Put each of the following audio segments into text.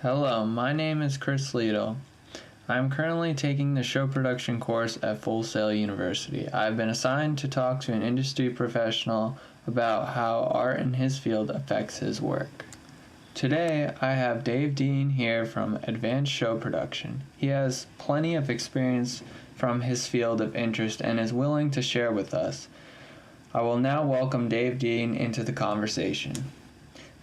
Hello, my name is Chris Lidl. I am currently taking the show production course at Full Sail University. I have been assigned to talk to an industry professional about how art in his field affects his work. Today, I have Dave Dean here from Advanced Show Production. He has plenty of experience from his field of interest and is willing to share with us. I will now welcome Dave Dean into the conversation.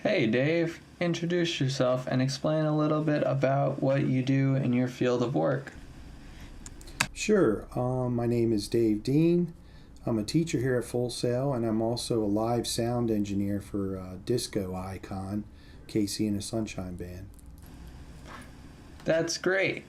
Hey Dave, introduce yourself and explain a little bit about what you do in your field of work. Sure. My name is Dave Dean. I'm a teacher here at Full Sail, and I'm also a live sound engineer for disco icon, Casey and the Sunshine Band. That's great.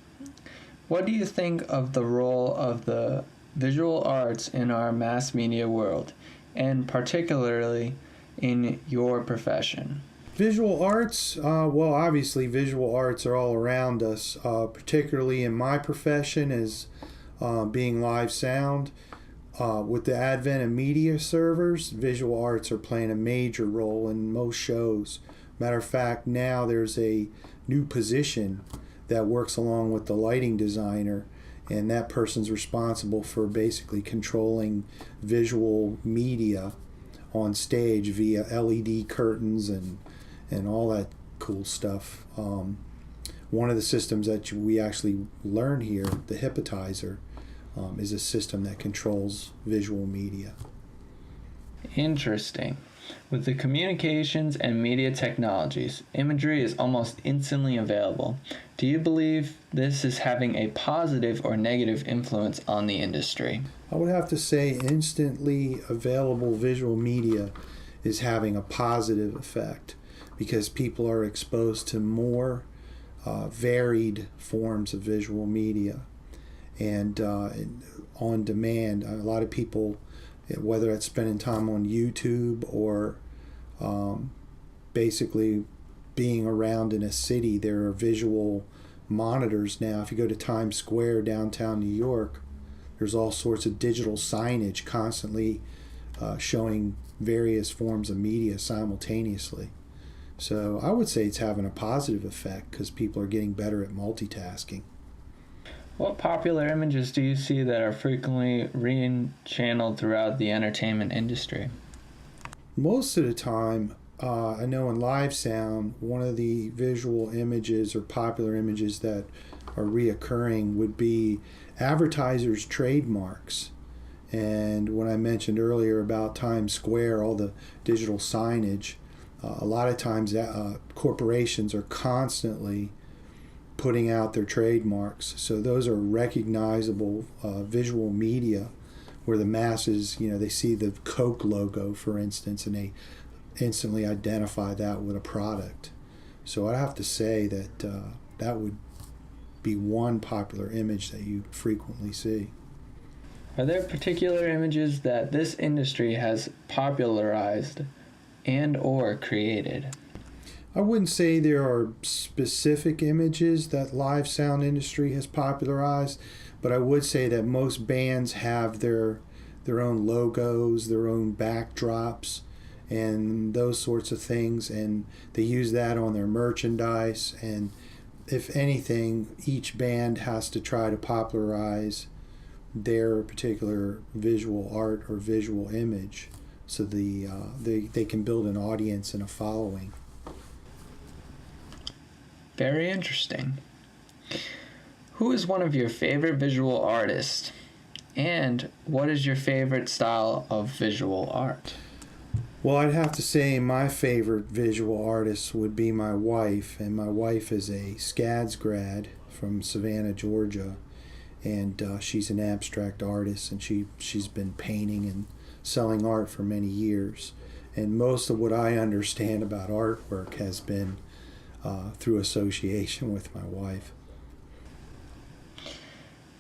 What do you think of the role of the visual arts in our mass media world, and particularly in your profession? Visual arts, well, obviously visual arts are all around us, particularly in my profession as being live sound. With the advent of media servers, visual arts are playing a major role in most shows. Matter of fact, now there's a new position that works along with the lighting designer, and that person's responsible for basically controlling visual media on stage via LED curtains and all that cool stuff. One of the systems that we actually learn here, the Hypnotizer, is a system that controls visual media. Interesting. With the communications and media technologies, imagery is almost instantly available. Do you believe this is having a positive or negative influence on the industry? I would have to say instantly available visual media is having a positive effect because people are exposed to more varied forms of visual media. And on demand, a lot of people, whether it's spending time on YouTube or basically being around in a city, there are visual monitors now. If you go to Times Square, downtown New York, there's all sorts of digital signage constantly showing various forms of media simultaneously. So I would say it's having a positive effect because people are getting better at multitasking. What popular images do you see that are frequently re-channeled throughout the entertainment industry? Most of the time, I know in live sound, one of the visual images or popular images that are reoccurring would be advertisers' trademarks. And when I mentioned earlier about Times Square, all the digital signage, a lot of times corporations are constantly putting out their trademarks. So those are recognizable visual media where the masses, they see the Coke logo, for instance, and they instantly identify that with a product. So I have to say that that would be one popular image that you frequently see. Are there particular images that this industry has popularized and or created? I wouldn't say there are specific images that live sound industry has popularized, but I would say that most bands have their own logos, their own backdrops, and those sorts of things, and they use that on their merchandise. And if anything, each band has to try to popularize their particular visual art or visual image so they can build an audience and a following. Very interesting. Who is one of your favorite visual artists? And what is your favorite style of visual art? Well, I'd have to say my favorite visual artist would be my wife, and my wife is a SCADS grad from Savannah, Georgia, and she's an abstract artist, and she's been painting and selling art for many years. And most of what I understand about artwork has been through association with my wife.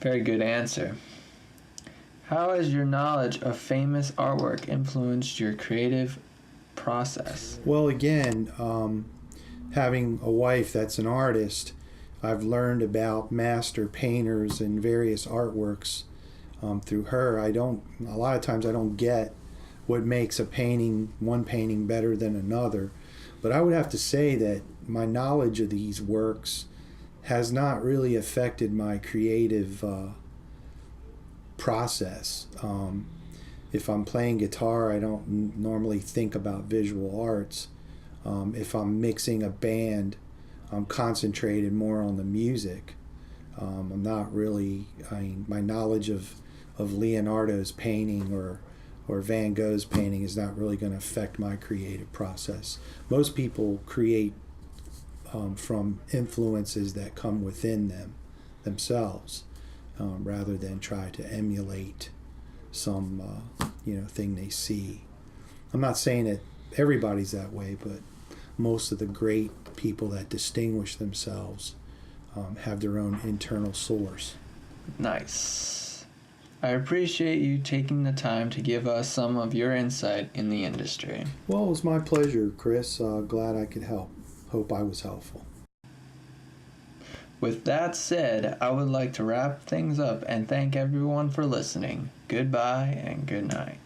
Very good answer. How has your knowledge of famous artwork influenced your creative process? Well, again, having a wife that's an artist, I've learned about master painters and various artworks through her. A lot of times I don't get what makes one painting better than another. But I would have to say that my knowledge of these works has not really affected my creative process. If I'm playing guitar, I don't normally think about visual arts. If I'm mixing a band, I'm concentrated more on the music. I'm not really, my knowledge of Leonardo's painting or Van Gogh's painting is not really going to affect my creative process. Most people create from influences that come within themselves, rather than try to emulate some thing they see. I'm not saying that everybody's that way, but most of the great people that distinguish themselves have their own internal source. Nice. I appreciate you taking the time to give us some of your insight in the industry. Well, it was my pleasure, Chris. Glad I could help. Hope I was helpful. With that said, I would like to wrap things up and thank everyone for listening. Goodbye and good night.